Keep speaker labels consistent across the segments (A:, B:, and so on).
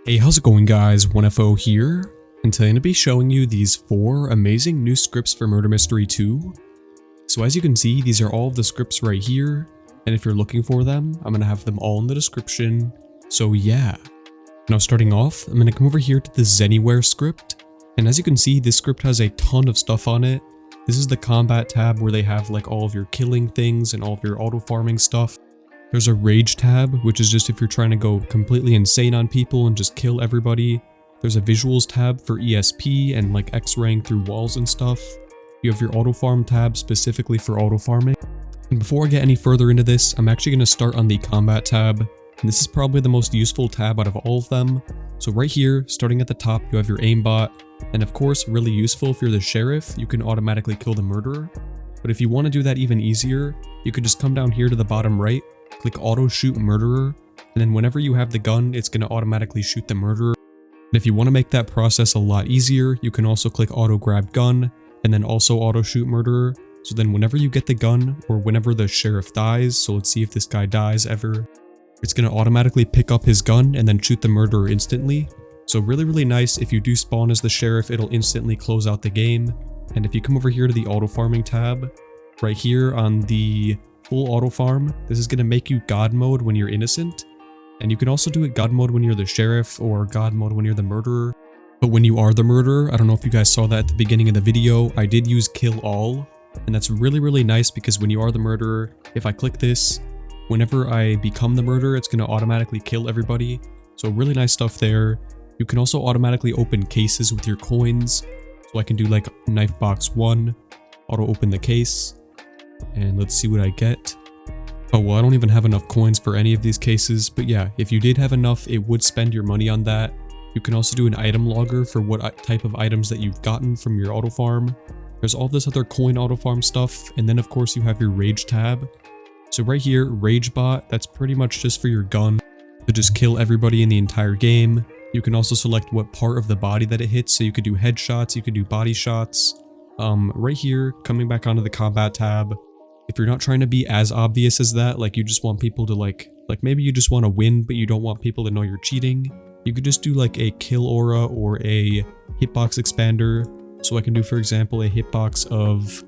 A: Hey, how's it going guys? 1FO here, and today I'm going to be showing you these 4 amazing new scripts for Murder Mystery 2. So as you can see, these are all of the scripts right here, and if you're looking for them, I'm going to have them all in the description. So yeah. Now starting off, I'm going to come over here to the Zenyware script, and as you can see, this script has a ton of stuff on it. This is the combat tab where they have like all of your killing things and all of your auto farming stuff. There's a rage tab, which is just if you're trying to go completely insane on people and just kill everybody. There's a visuals tab for ESP and like X-raying through walls and stuff. You have your auto farm tab specifically for auto farming. And before I get any further into this, I'm actually going to start on the combat tab. And this is probably the most useful tab out of all of them. So right here, starting at the top, you have your aimbot. And of course, really useful if you're the sheriff, you can automatically kill the murderer. But if you want to do that even easier, you could just come down here to the bottom right, click auto shoot murderer, and then whenever you have the gun, it's going to automatically shoot the murderer. And if you want to make that process a lot easier, you can also click auto grab gun, and then also auto shoot murderer. So then whenever you get the gun, or whenever the sheriff dies, so let's see if this guy dies ever, it's going to automatically pick up his gun and then shoot the murderer instantly. So really nice. If you do spawn as the sheriff, it'll instantly close out the game. And if you come over here to the auto farming tab, right here on the full auto farm, this is going to make you god mode when you're innocent. And you can also do it god mode when you're the sheriff or god mode when you're the murderer. But when you are the murderer, I don't know if you guys saw that at the beginning of the video, I did use kill all. And that's really nice because when you are the murderer, if I click this, whenever I become the murderer, it's going to automatically kill everybody. So really nice stuff there. You can also automatically open cases with your coins. So I can do like knife box 1, auto open the case. And let's see what I get. Oh well, I don't even have enough coins for any of these cases, but yeah, if you did have enough, it would spend your money on that. You can also do an item logger for what type of items that you've gotten from your auto farm. There's all this other coin auto farm stuff, and then of course you have your rage tab. So right here, rage bot, that's pretty much just for your gun to just kill everybody in the entire game. You can also select what part of the body that it hits, so you could do headshots, you could do body shots. Right here, coming back onto the combat tab, if you're not trying to be as obvious as that, like you just want people to like maybe you just want to win, but you don't want people to know you're cheating, you could just do like a kill aura or a hitbox expander. So I can do, for example, a hitbox of,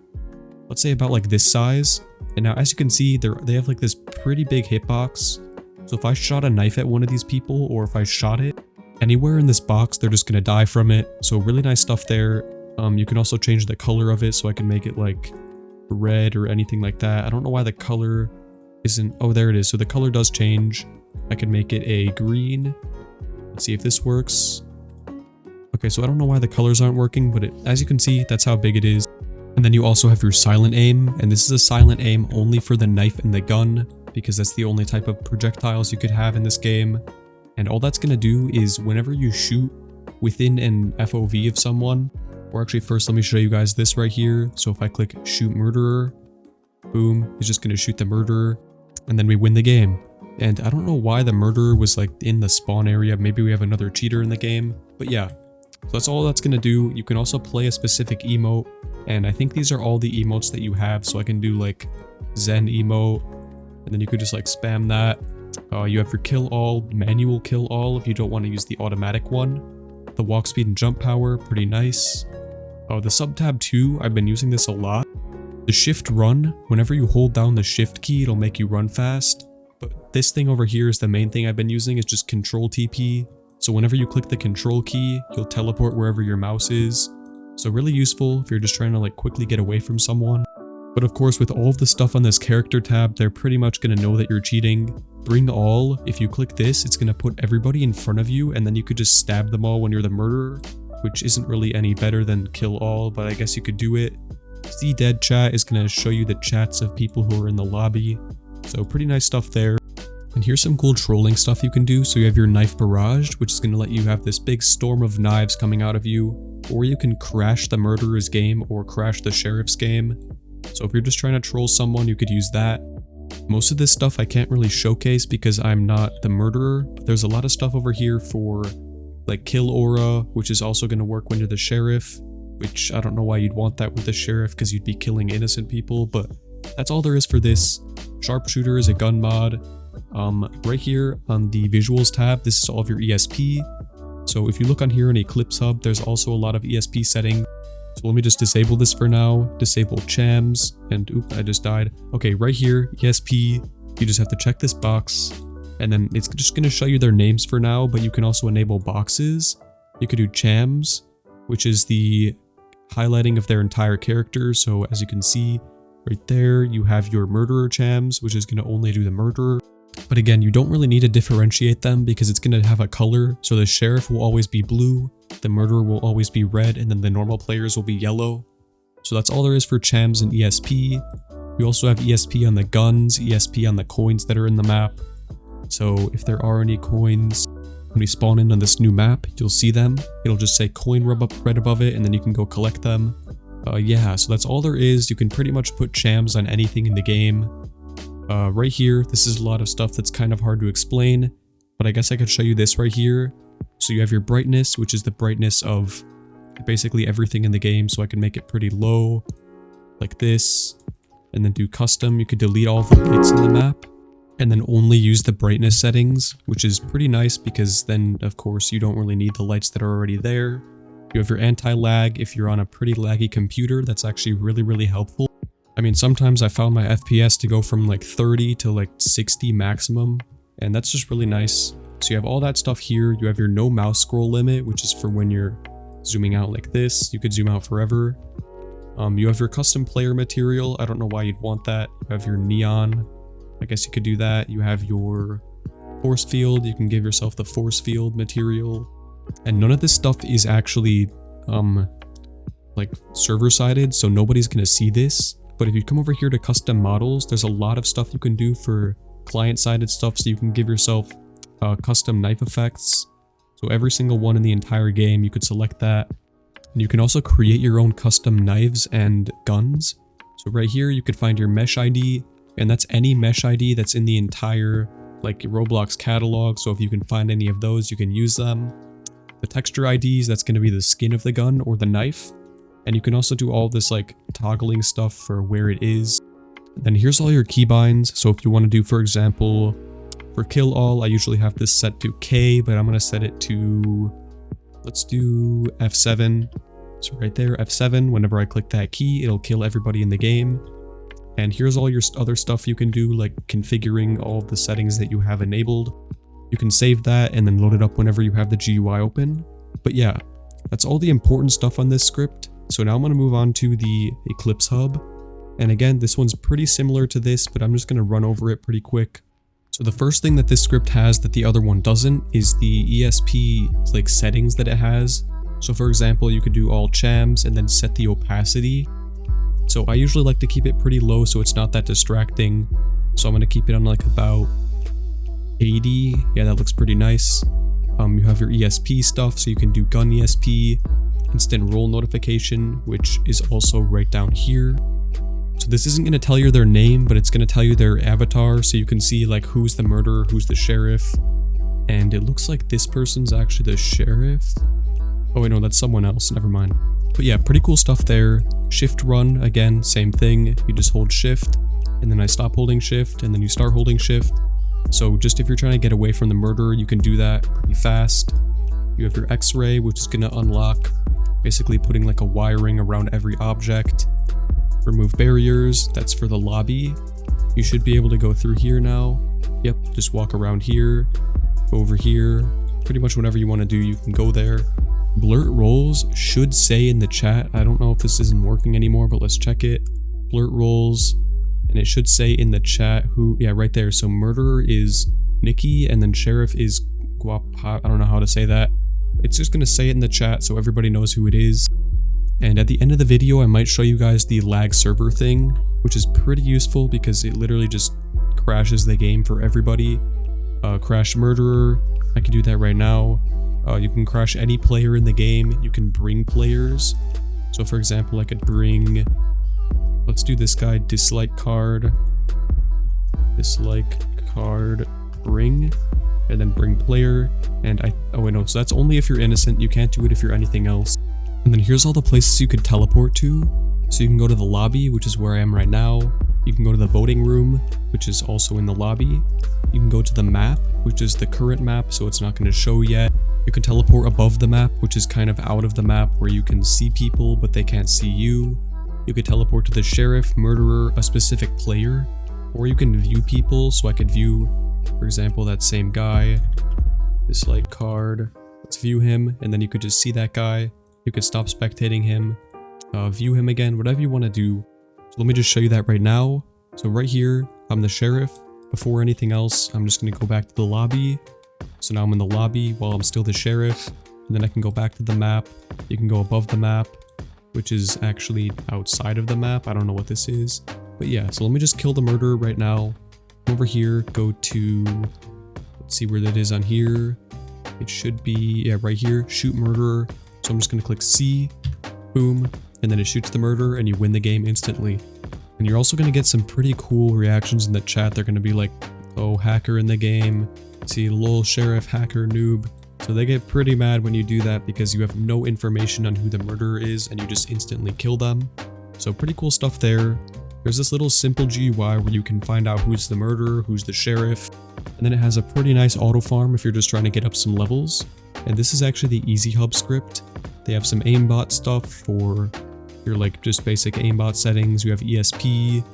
A: let's say about like this size. And now as you can see, they have like this pretty big hitbox. So if I shot a knife at one of these people, or if I shot it anywhere in this box, they're just going to die from it. So really nice stuff there. You can also change the color of it, so I can make it like red or anything like that. I don't know why the color isn't, oh there it is. So the color does change. I can make it a green. Let's see if this works. Okay, so I don't know why the colors aren't working, but as you can see, that's how big it is. And then you also have your silent aim, and this is a silent aim only for the knife and the gun, because that's the only type of projectiles you could have in this game. And all that's going to do is whenever you shoot within an FOV of someone, or actually first let me show you guys this right here. So if I click shoot murderer, boom, it's just going to shoot the murderer, and then we win the game. And I don't know why the murderer was like in the spawn area. Maybe we have another cheater in the game, but yeah. So that's all that's going to do. You can also play a specific emote, and I think these are all the emotes that you have. So I can do like Zen emote, and then you could just like spam that. You have your kill all, manual kill all if you don't want to use the automatic one. The walk speed and jump power, pretty nice. The sub tab 2, I've been using this a lot. The shift run, whenever you hold down the shift key, it'll make you run fast. But this thing over here is the main thing I've been using, is just control TP. So whenever you click the control key, you'll teleport wherever your mouse is. So really useful if you're just trying to like quickly get away from someone. But of course, with all of the stuff on this character tab, they're pretty much going to know that you're cheating. Bring all, if you click this, it's going to put everybody in front of you, and then you could just stab them all when you're the murderer, which isn't really any better than kill all, but I guess you could do it. See dead chat is going to show you the chats of people who are in the lobby. So pretty nice stuff there. And here's some cool trolling stuff you can do. So you have your knife barrage, which is going to let you have this big storm of knives coming out of you, or you can crash the murderer's game or crash the sheriff's game. So if you're just trying to troll someone, you could use that. Most of this stuff I can't really showcase because I'm not the murderer, but there's a lot of stuff over here for like kill aura, which is also going to work when you're the sheriff, which I don't know why you'd want that with the sheriff because you'd be killing innocent people, but that's all there is for this. Sharpshooter is a gun mod. Right here on the visuals tab, this is all of your ESP. So if you look on here in Eclipse Hub, there's also a lot of ESP settings. So let me just disable this for now, disable chams, and oop, I just died. Okay, right here, ESP, you just have to check this box, and then it's just going to show you their names for now, but you can also enable boxes. You could do chams, which is the highlighting of their entire character. So as you can see right there, you have your murderer chams, which is going to only do the murderer. But again, you don't really need to differentiate them because it's going to have a color. So the sheriff will always be blue, the murderer will always be red, and then the normal players will be yellow. So that's all there is for chams and ESP. You also have ESP on the guns, ESP on the coins that are in the map. So if there are any coins, when we spawn in on this new map, you'll see them. It'll just say coin right above it, and then you can go collect them. Yeah, so that's all there is. You can pretty much put chams on anything in the game. Right here, this is a lot of stuff that's kind of hard to explain, but I guess I could show you this right here. So you have your brightness, which is the brightness of basically everything in the game. So I can make it pretty low, like this, and then do custom. You could delete all the lights in the map, and then only use the brightness settings, which is pretty nice because then, of course, you don't really need the lights that are already there. You have your anti-lag. If you're on a pretty laggy computer, that's actually really helpful. I mean, sometimes I found my FPS to go from like 30 to like 60 maximum, and that's just really nice. So you have all that stuff here. You have your no mouse scroll limit, which is for when you're zooming out like this. You could zoom out forever. You have your custom player material. I don't know why you'd want that. You have your neon. I guess you could do that. You have your force field. You can give yourself the force field material. And none of this stuff is actually like server-sided, so nobody's gonna see this. But if you come over here to custom models, there's a lot of stuff you can do for client-sided stuff, so you can give yourself custom knife effects. So every single one in the entire game, you could select that. And you can also create your own custom knives and guns. So right here, you could find your mesh ID, and that's any mesh ID that's in the entire like Roblox catalog. So if you can find any of those, you can use them. The texture IDs, that's going to be the skin of the gun or the knife. And you can also do all this like toggling stuff for where it is. Then here's all your keybinds. So if you want to do, for example, for kill all, I usually have this set to K, but I'm going to set it to, let's do F7. So right there, F7, whenever I click that key, it'll kill everybody in the game. And here's all your other stuff you can do, like configuring all of the settings that you have enabled. You can save that and then load it up whenever you have the GUI open. But yeah, that's all the important stuff on this script. So now I'm going to move on to the Eclipse Hub. And again, this one's pretty similar to this, but I'm just going to run over it pretty quick. So the first thing that this script has that the other one doesn't is the ESP like settings that it has. So for example, you could do all chams and then set the opacity. So I usually like to keep it pretty low so it's not that distracting. So I'm going to keep it on like about 80. Yeah, that looks pretty nice. You have your ESP stuff, so you can do gun ESP, instant roll notification, which is also right down here. So this isn't going to tell you their name, but it's going to tell you their avatar, so you can see like who's the murderer, who's the sheriff. And it looks like this person's actually the sheriff. Oh wait, no, that's someone else, never mind. But yeah, pretty cool stuff there. Shift run, again, same thing. You just hold shift, and then I stop holding shift, and then you start holding shift. So just if you're trying to get away from the murderer, you can do that pretty fast. You have your X-ray, which is going to unlock basically putting like a wiring around every object. Remove barriers, that's for the lobby. You should be able to go through here now. Yep, just walk around here, go over here. Pretty much whatever you want to do, you can go there. Blurt roles should say in the chat. I don't know if this isn't working anymore, but let's check it. Blurt roles, and it should say in the chat who, yeah, right there. So murderer is Nikki, and then sheriff is Guapa. I don't know how to say that. It's just going to say it in the chat so everybody knows who it is. And at the end of the video, I might show you guys the lag server thing, which is pretty useful because it literally just crashes the game for everybody. Crash murderer, I can do that right now. You can crash any player in the game. You can bring players. So for example, I could bring, let's do this guy, dislike card, bring, and then bring player. And oh wait, no, so that's only if you're innocent. You can't do it if you're anything else. And then here's all the places you could teleport to. So you can go to the lobby, which is where I am right now. You can go to the voting room, which is also in the lobby. You can go to the map, which is the current map, so it's not going to show yet. You can teleport above the map, which is kind of out of the map where you can see people but they can't see you. You could teleport to the sheriff, murderer, a specific player, or you can view people. So I could view, for example, that same guy, this like card. Let's view him, and then you could just see that guy. You could stop spectating him, view him again, whatever you want to do. So let me just show you that right now. So right here, I'm the sheriff. Before anything else, I'm just going to go back to the lobby. So now I'm in the lobby while I'm still the sheriff. And then I can go back to the map. You can go above the map, which is actually outside of the map. I don't know what this is. But yeah, so let me just kill the murderer right now. Over here, go to, let's see where that is on here. It should be, yeah, right here, shoot murderer. So I'm just going to click C, boom, and then it shoots the murderer and you win the game instantly. And you're also going to get some pretty cool reactions in the chat. They're going to be like, oh, hacker in the game. See, lol, sheriff, hacker, noob. So they get pretty mad when you do that because you have no information on who the murderer is and you just instantly kill them. So pretty cool stuff there. There's this little simple GUI where you can find out who's the murderer, who's the sheriff. And then it has a pretty nice auto farm if you're just trying to get up some levels. And this is actually the Easy Hub script. They have some aimbot stuff for your like just basic aimbot settings. You have ESP.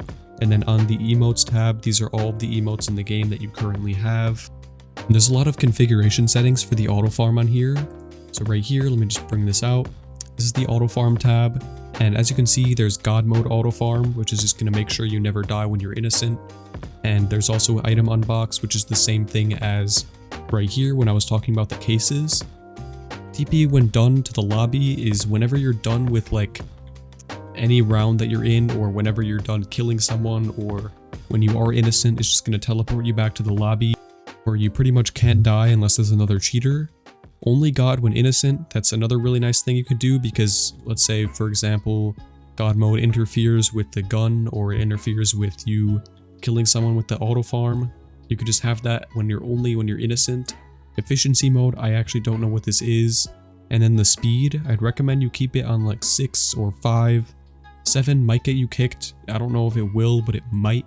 A: And then on the emotes tab, these are all of the emotes in the game that you currently have. And there's a lot of configuration settings for the auto farm on here. So right here, let me just bring this out. This is the auto farm tab. And as you can see, there's God mode auto farm, which is just going to make sure you never die when you're innocent. And there's also item unbox, which is the same thing as right here when I was talking about the cases. TP when done to the lobby is whenever you're done with like any round that you're in, or whenever you're done killing someone, or when you are innocent, it's just going to teleport you back to the lobby, where you pretty much can't die unless there's another cheater. Only God when innocent, that's another really nice thing you could do, because let's say, for example, God mode interferes with the gun, or it interferes with you killing someone with the auto farm. You could just have that when you're innocent. Efficiency mode, I actually don't know what this is. And then the speed, I'd recommend you keep it on like 6 or 5. 7 might get you kicked. I don't know if it will, but it might.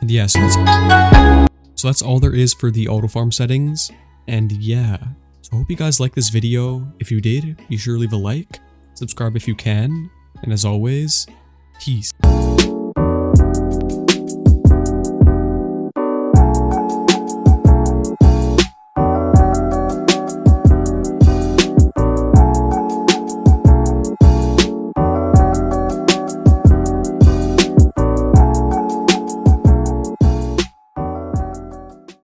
A: And yeah, so that's all there is for the auto farm settings. And yeah, so I hope you guys liked this video. If you did, be sure to leave a like, subscribe if you can, and as always, peace.